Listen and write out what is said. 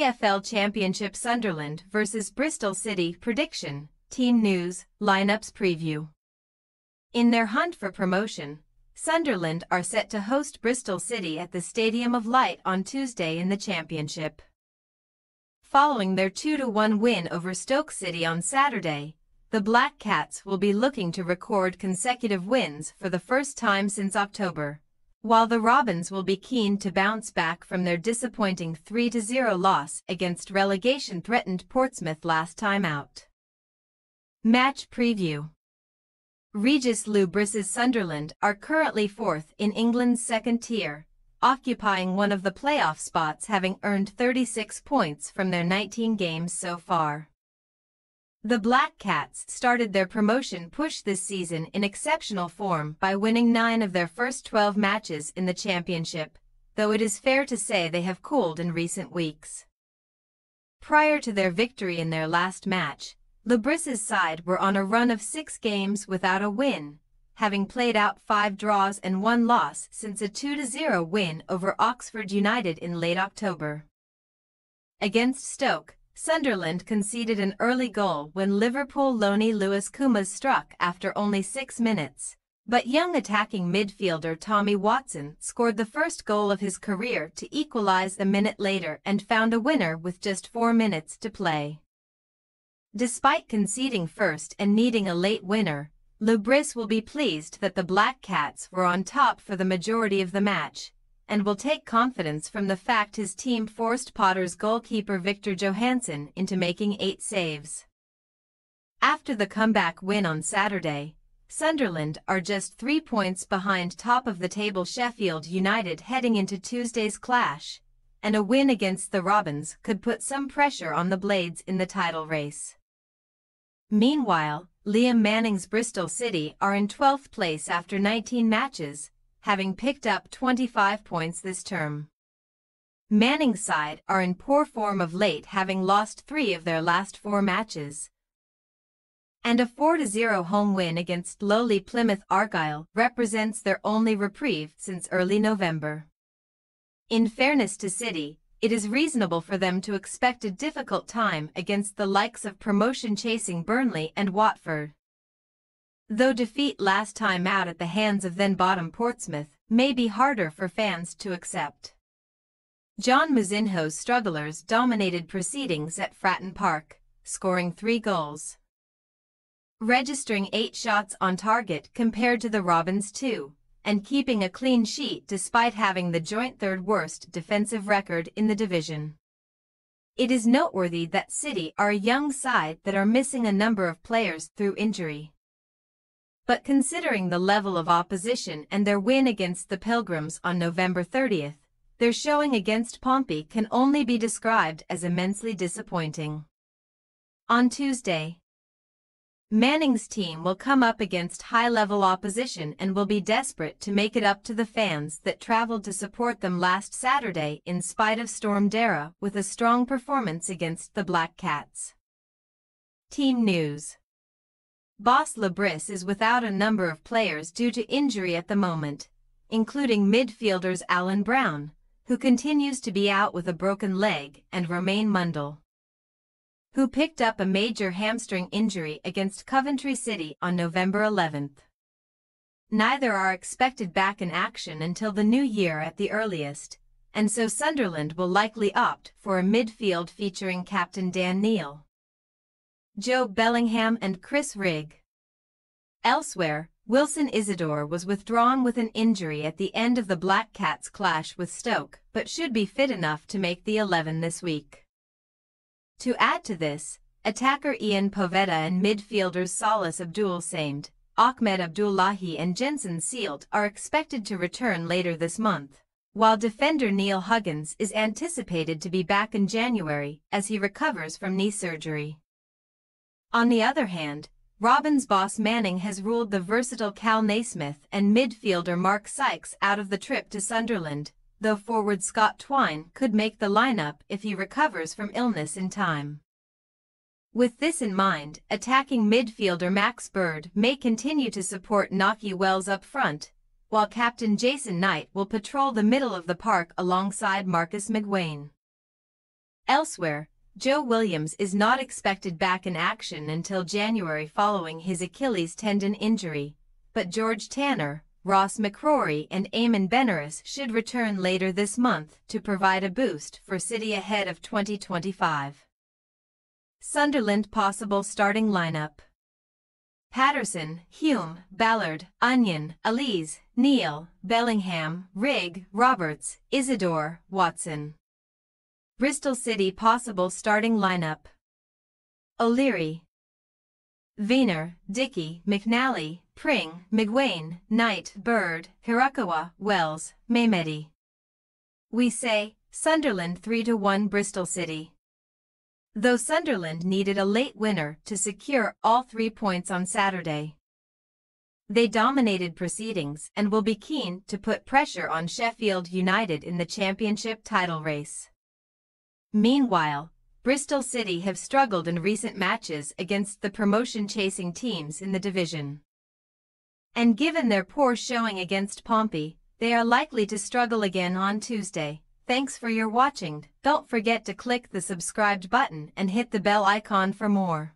EFL Championship Sunderland vs Bristol City prediction, team news, lineups preview. In their hunt for promotion, Sunderland are set to host Bristol City at the Stadium of Light on Tuesday in the Championship. Following their 2-1 win over Stoke City on Saturday, the Black Cats will be looking to record consecutive wins for the first time since October, while the Robins will be keen to bounce back from their disappointing 3-0 loss against relegation-threatened Portsmouth last time out. Match preview. Regis Lubris's Sunderland are currently fourth in England's second tier, occupying one of the playoff spots, having earned 36 points from their 19 games so far. The Black Cats started their promotion push this season in exceptional form by winning 9 of their first 12 matches in the Championship, though it is fair to say they have cooled in recent weeks. Prior to their victory in their last match, Lubris's side were on a run of 6 games without a win, having played out 5 draws and 1 loss since a 2-0 win over Oxford United in late October. Against Stoke, Sunderland conceded an early goal when Liverpool loanee Lewis Kumas struck after only 6 minutes, but young attacking midfielder Tommy Watson scored the first goal of his career to equalise a minute later and found a winner with just 4 minutes to play. Despite conceding first and needing a late winner, Lubris will be pleased that the Black Cats were on top for the majority of the match, and will take confidence from the fact his team forced Potter's goalkeeper Victor Johansson into making 8 saves. After the comeback win on Saturday, Sunderland are just 3 points behind top-of-the-table Sheffield United heading into Tuesday's clash, and a win against the Robins could put some pressure on the Blades in the title race. Meanwhile, Liam Manning's Bristol City are in 12th place after 19 matches, having picked up 25 points this term. Manning's side are in poor form of late, having lost 3 of their last 4 matches. And a 4-0 home win against lowly Plymouth Argyle represents their only reprieve since early November. In fairness to City, it is reasonable for them to expect a difficult time against the likes of promotion-chasing Burnley and Watford. Though defeat last time out at the hands of then-bottom Portsmouth may be harder for fans to accept. John Muzinho's strugglers dominated proceedings at Fratton Park, scoring 3 goals, registering 8 shots on target compared to the Robins' 2, and keeping a clean sheet despite having the joint third-worst defensive record in the division. It is noteworthy that City are a young side that are missing a number of players through injury. But considering the level of opposition and their win against the Pilgrims on November 30th, their showing against Pompey can only be described as immensely disappointing. On Tuesday, Manning's team will come up against high-level opposition and will be desperate to make it up to the fans that travelled to support them last Saturday in spite of Storm Dara with a strong performance against the Black Cats. Team news. Boss Lubris is without a number of players due to injury at the moment, including midfielders Alan Brown, who continues to be out with a broken leg, and Romain Mundle, who picked up a major hamstring injury against Coventry City on November 11th. Neither are expected back in action until the new year at the earliest, and so Sunderland will likely opt for a midfield featuring captain Dan Neil, Joe Bellingham and Chris Rigg. Elsewhere, Wilson Isidore was withdrawn with an injury at the end of the Black Cats' clash with Stoke, but should be fit enough to make the 11 this week. To add to this, attacker Ian Poveda and midfielders Salas Abdul Samed, Ahmed Abdullahi and Jensen Sealed are expected to return later this month, while defender Neil Huggins is anticipated to be back in January as he recovers from knee surgery. On the other hand, Robins boss Manning has ruled the versatile Cal Naismith and midfielder Mark Sykes out of the trip to Sunderland, though forward Scott Twine could make the lineup if he recovers from illness in time. With this in mind, attacking midfielder Max Bird may continue to support Nahki Wells up front, while captain Jason Knight will patrol the middle of the park alongside Marcus McGuane. Elsewhere, Joe Williams is not expected back in action until January following his Achilles tendon injury, but George Tanner, Ross McCrory and Eamon Benaris should return later this month to provide a boost for City ahead of 2025. Sunderland possible starting lineup: Patterson, Hume, Ballard, Onion, Elise, Neal, Bellingham, Rigg, Roberts, Isidore, Watson. Bristol City possible starting lineup: O'Leary, Wiener, Dickey, McNally, Pring, McGuane, Knight, Bird, Hirakawa, Wells, Mehmedi. We say, Sunderland 3-1 Bristol City. Though Sunderland needed a late winner to secure all 3 points on Saturday, they dominated proceedings and will be keen to put pressure on Sheffield United in the Championship title race. Meanwhile, Bristol City have struggled in recent matches against the promotion-chasing teams in the division. And given their poor showing against Pompey, they are likely to struggle again on Tuesday. Thanks for your watching. Don't forget to click the subscribed button and hit the bell icon for more.